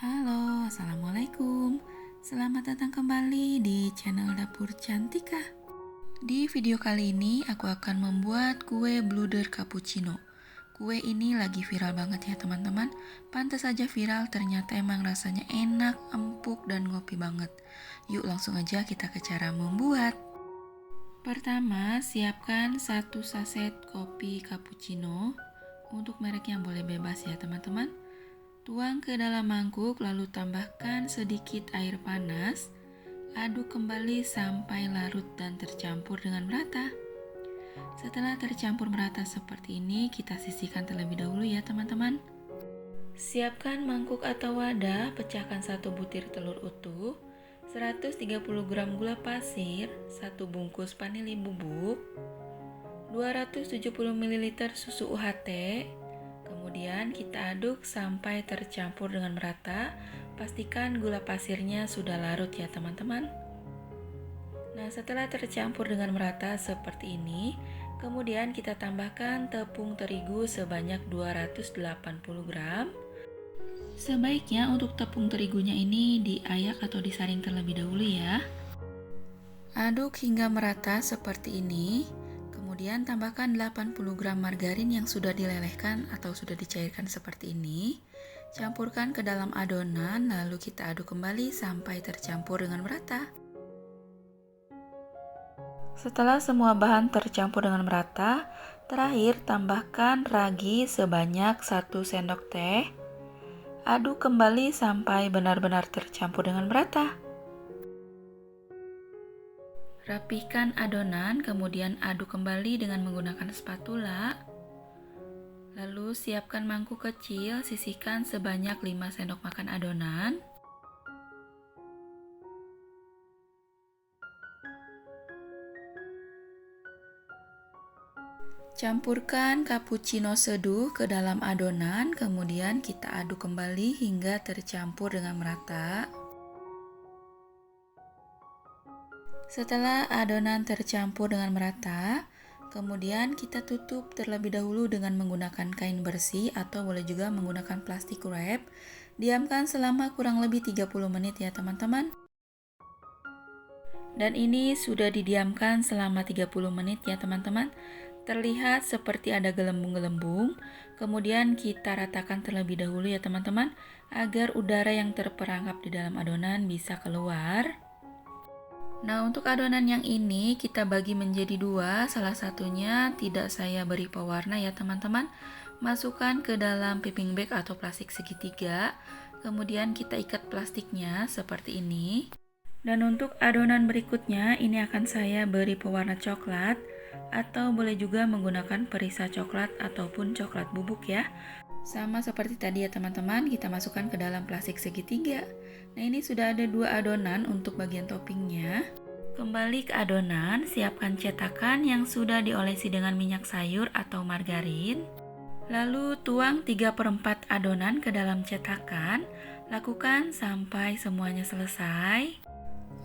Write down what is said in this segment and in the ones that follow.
Halo, Assalamualaikum. Selamat datang kembali di channel Dapur Cantika. Di video kali ini aku akan membuat kue bluder cappuccino. Kue ini lagi viral banget ya teman-teman. Pantas saja viral, ternyata emang rasanya enak, empuk, dan ngopi banget. Yuk langsung aja kita ke cara membuat. Pertama, siapkan 1 saset kopi cappuccino. Untuk merek yang boleh bebas ya teman-teman. Tuang ke dalam mangkuk lalu tambahkan sedikit air panas. Aduk kembali sampai larut dan tercampur dengan merata. Setelah tercampur merata seperti ini, kita sisihkan terlebih dahulu ya teman-teman. Siapkan mangkuk atau wadah, pecahkan 1 butir telur utuh, 130 gram gula pasir, 1 bungkus vanili bubuk, 270 ml susu UHT. Kemudian kita aduk sampai tercampur dengan merata. Pastikan gula pasirnya sudah larut ya teman-teman. Nah, setelah tercampur dengan merata seperti ini, kemudian kita tambahkan tepung terigu sebanyak 280 gram. Sebaiknya untuk tepung terigunya ini diayak atau disaring terlebih dahulu ya. Aduk hingga merata seperti ini. Kemudian tambahkan 80 gram margarin yang sudah dilelehkan atau sudah dicairkan seperti ini. Campurkan ke dalam adonan, lalu kita aduk kembali sampai tercampur dengan merata. Setelah semua bahan tercampur dengan merata, terakhir tambahkan ragi sebanyak 1 sendok teh. Aduk kembali sampai benar-benar tercampur dengan merata. Rapihkan adonan, kemudian aduk kembali dengan menggunakan spatula. Lalu siapkan mangkuk kecil, sisihkan sebanyak 5 sendok makan adonan. Campurkan cappuccino seduh ke dalam adonan, kemudian kita aduk kembali hingga tercampur dengan merata. Setelah adonan tercampur dengan merata, kemudian kita tutup terlebih dahulu dengan menggunakan kain bersih atau boleh juga menggunakan plastik wrap. Diamkan selama kurang lebih 30 menit ya teman-teman. Dan ini sudah didiamkan selama 30 menit ya teman-teman. Terlihat seperti ada gelembung-gelembung. Kemudian kita ratakan terlebih dahulu ya teman-teman, agar udara yang terperangkap di dalam adonan bisa keluar. Nah, untuk adonan yang ini kita bagi menjadi 2, salah satunya tidak saya beri pewarna ya teman-teman. Masukkan ke dalam piping bag atau plastik segitiga, kemudian kita ikat plastiknya seperti ini. Dan untuk adonan berikutnya, ini akan saya beri pewarna coklat, atau boleh juga menggunakan perisa coklat ataupun coklat bubuk ya. Sama seperti tadi ya teman-teman, kita masukkan ke dalam plastik segitiga. Nah, ini sudah ada 2 adonan untuk bagian toppingnya. Kembali ke adonan, siapkan cetakan yang sudah diolesi dengan minyak sayur atau margarin. Lalu tuang 3/4 adonan ke dalam cetakan. Lakukan sampai semuanya selesai.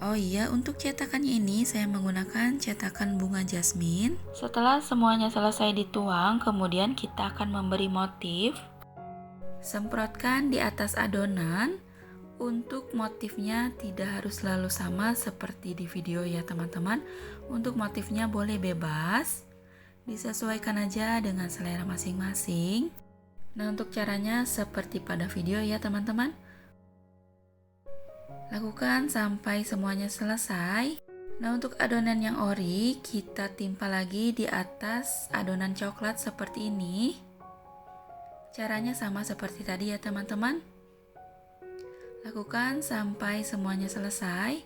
Oh iya, untuk cetakannya ini saya menggunakan cetakan bunga jasmine. Setelah semuanya selesai dituang, kemudian kita akan memberi motif. Semprotkan di atas adonan. Untuk motifnya tidak harus selalu sama seperti di video ya teman-teman. Untuk motifnya boleh bebas, disesuaikan aja dengan selera masing-masing. Nah, untuk caranya seperti pada video ya teman-teman. Lakukan sampai semuanya selesai. Nah, untuk adonan yang ori, kita timpa lagi di atas adonan coklat seperti ini. Caranya sama seperti tadi ya teman-teman. Lakukan sampai semuanya selesai.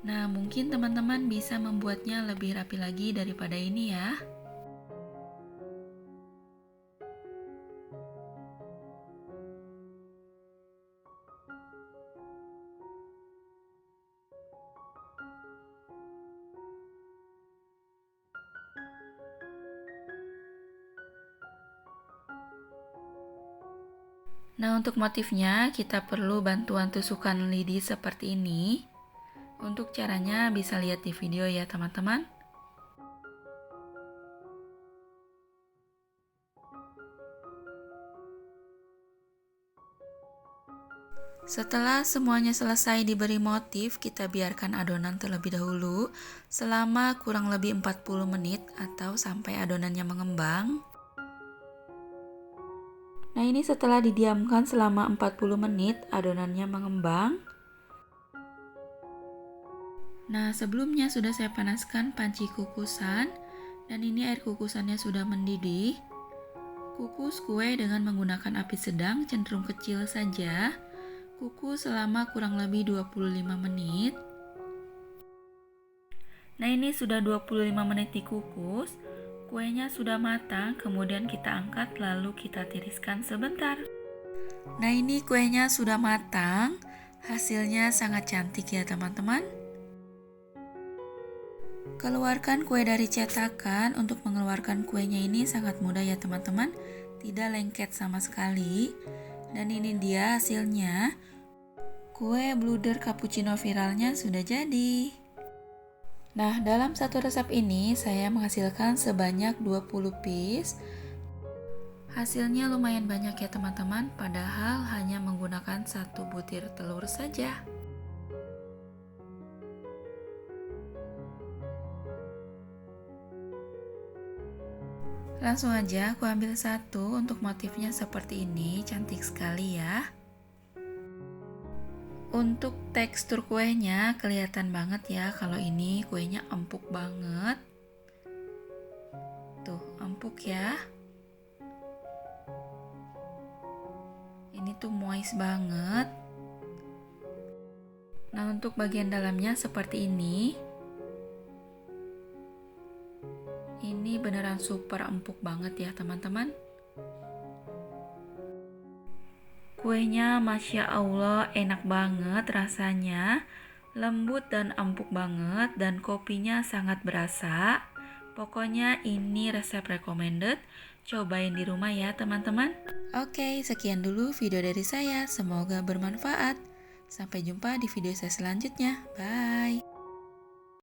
Nah, mungkin teman-teman bisa membuatnya lebih rapi lagi daripada ini ya. Nah, untuk motifnya kita perlu bantuan tusukan lidi seperti ini. Untuk caranya bisa lihat di video ya teman-teman. Setelah semuanya selesai diberi motif, kita biarkan adonan terlebih dahulu selama kurang lebih 40 menit atau sampai adonannya mengembang. Nah, ini setelah didiamkan selama 40 menit, adonannya mengembang. Nah, sebelumnya sudah saya panaskan panci kukusan dan ini air kukusannya sudah mendidih. Kukus kue dengan menggunakan api sedang, cenderung kecil saja. Kukus selama kurang lebih 25 menit. Nah, ini sudah 25 menit dikukus. Kuenya sudah matang, kemudian kita angkat lalu kita tiriskan sebentar. Nah, ini kuenya sudah matang. Hasilnya sangat cantik ya teman-teman. Keluarkan kue dari cetakan. Untuk mengeluarkan kuenya ini sangat mudah ya teman-teman. Tidak lengket sama sekali. Dan ini dia hasilnya. Kue bluder cappuccino viralnya sudah jadi. Nah, dalam satu resep ini saya menghasilkan sebanyak 20 piece. Hasilnya lumayan banyak ya teman-teman, padahal hanya menggunakan 1 butir telur saja. Langsung aja aku ambil satu. Untuk motifnya seperti ini, cantik sekali ya. Untuk tekstur kuenya kelihatan banget ya kalau ini kuenya empuk banget. Tuh, empuk ya. Ini tuh moist banget. Nah, untuk bagian dalamnya seperti ini. Ini beneran super empuk banget ya teman-teman. Kuenya Masya Allah enak banget rasanya. Lembut dan empuk banget dan kopinya sangat berasa. Pokoknya ini resep recommended. Cobain di rumah ya teman-teman. Oke, sekian dulu video dari saya. Semoga bermanfaat. Sampai jumpa di video saya selanjutnya. Bye.